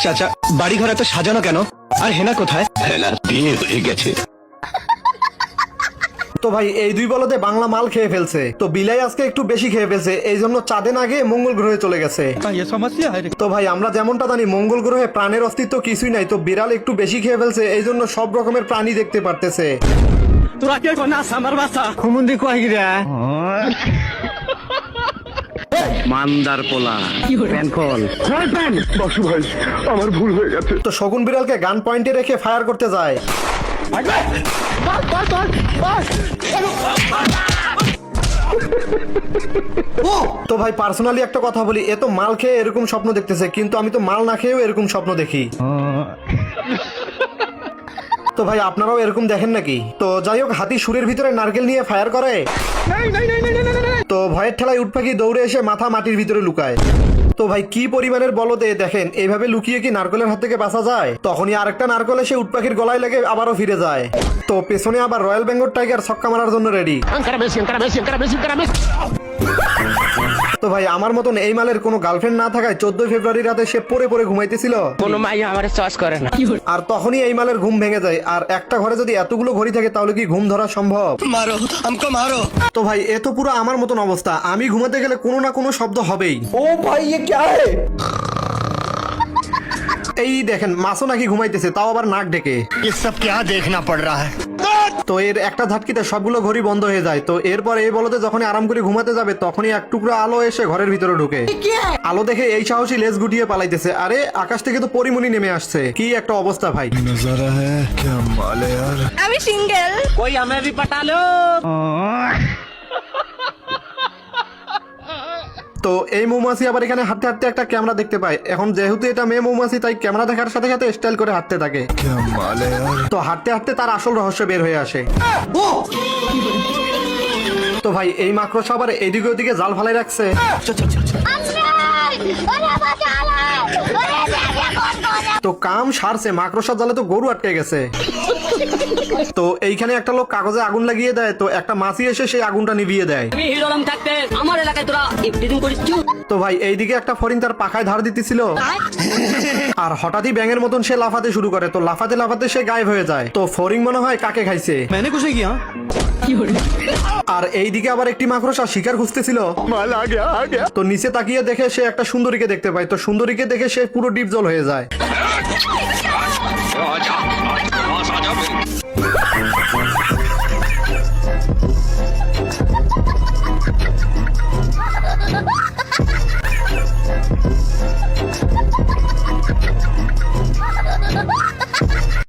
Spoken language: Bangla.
চাচা বাড়ি ঘর এত সাজানো কেন? আর হেনা কোথায়? হেনা বিয়ে হয়ে গেছে। তো ভাই এই দুই বলদে বাংলা মাল খেয়ে ফেলছে, তো বিলাই আজকে একটু বেশি খেয়ে ফেলছে, এই জন্য চাঁদে না গিয়ে মঙ্গল গ্রহে চলে গেছে। তো ভাই আমরা যেমনটা জানি মঙ্গল গ্রহে প্রাণের অস্তিত্ব কিছুই নাই, তো বিড়াল একটু বেশি খেয়ে ফেলছে, এই জন্য সব রকমের প্রাণী দেখতে পারতেছে। তোরা কে না আমার বাসা হুমুন্দি কয় গিরা মান্দার পোলা প্যানকল বাসু ভাই আমার ভুল হয়ে গেছে। তো শগুন বিড়ালকে গান পয়েন্টে রেখে ফায়ার করতে যায়। তো ভাই পার্সোনালি একটা কথা বলি, এ তো মাল খেয়ে এরকম স্বপ্ন দেখতেছে, কিন্তু আমি তো মাল না খেয়েও এরকম স্বপ্ন দেখি। তো ভাই আপনারাও এরকম দেখেন নাকি? তো যাই হোক, হাতি সুরের ভিতরে নারকেল নিয়ে ফায়ার করে। তো ভয়ের ঠেলায় উট পাখি দৌড়ে এসে মাথা মাটির ভিতরে লুকায়। তো ভাই কি পরিমাণের বলদে দেখেন, এইভাবে লুকিয়ে কি নারকেলের হাত থেকে বাঁচা যায়? তখনই আরেকটা নারকেল এসে উট পাখির গলায় লেগে আবারও ফিরে যায়। তো পেছনে আবার রয়্যাল বেঙ্গল টাইগার ছক্কা মারার জন্য রেডি। তো ভাই আমার মতন এই মালের কোনো গার্লফ্রেন্ড না থাকায় 14 ফেব্রুয়ারি রাতে সে পড়ে পড়ে ঘুমাইতেছিল। কোনো মাইয়া আমার চয়েস করে না। আর তখনই এই মালের ঘুম ভেঙে যায়। আর একটা ঘরে যদি এতগুলো ঘড়ি থাকে তাহলে কি ঘুম ধরা সম্ভব? মারো আমকো মারো। তো ভাই এ তো পুরো আমার মতন অবস্থা, আমি ঘুমাতে গেলে কোনো না কোনো শব্দ হবেই। ও ভাই ये क्या है? এই দেখেন মাছও নাকি ঘুমাইতেছে, তাও আবার নাক ডেকে। ये सब क्या देखना पड़ रहा है? তো এর একটা ঝাটকিতে সবগুলো ঘড়ি বন্ধ হয়ে যায়। তো এরপর এই বলতে যখন আরাম করে ঘুমাতে যাবে তখনই এক টুকরো আলো এসে ঘরের ভিতরে ঢুকে। আলো দেখে এই সাহসী লেজ গুটিয়ে পালাইতেছে। আরে আকাশ থেকে তো পরিমণি নেমে আসছে, কি একটা অবস্থা ভাই। नजारा है क्या माल है यार। আমি সিঙ্গেল। কই আমি ভি পটালো। তো এই মৌমাছি আবার এখানে হাঁটতে হাঁটতে একটা ক্যামেরা দেখতে পায়। এখন যেহেতু এটা মেয়ে মৌমাছি তাই ক্যামেরা দেখার সাথে সাথে স্টাইল করে হাঁটতে থাকে। क्या माल है यार। তো হাঁটতে হাঁটতে তার আসল রহস্য বের হয়ে আসে। তো ভাই এই মাকড়সা আবার এদিকে ওদিকে জাল ফালাই রাখছে। তো কাম সারছে, মাকড়সার জালে তো গরু আটকে গেছে। তো এইখানে একটা লোক কাগজে আগুন লাগিয়ে দেয়, তো একটা মাছি এসে সেই আগুনটা নিভিয়ে দেয়। আমি হিরো আলম থাকতে আমার এলাকায় তোরা ইফটিজিং করিস। তো ভাই এইদিকে একটা ফড়িং তার পাখায় ধার দিতেছিল, আর হঠাৎই ব্যাঙের মতন সে লাফাতে শুরু করে। তো লাফাতে লাফাতে সে গায়েব হয়ে যায়। তো ফড়িং মনে হয় কাকে খাইছে। मैंने कुछ नहीं किया। আর এইদিকে আবার একটি মাকড়সা শিকার খুঁজতেছিল। মাল আ গয়া। তো নিচে তাকিয়ে দেখে সে একটা সুন্দরীকে দেখতে পায়। তো সুন্দরীকে দেখে সে পুরো ডিপ জল হয়ে যায়।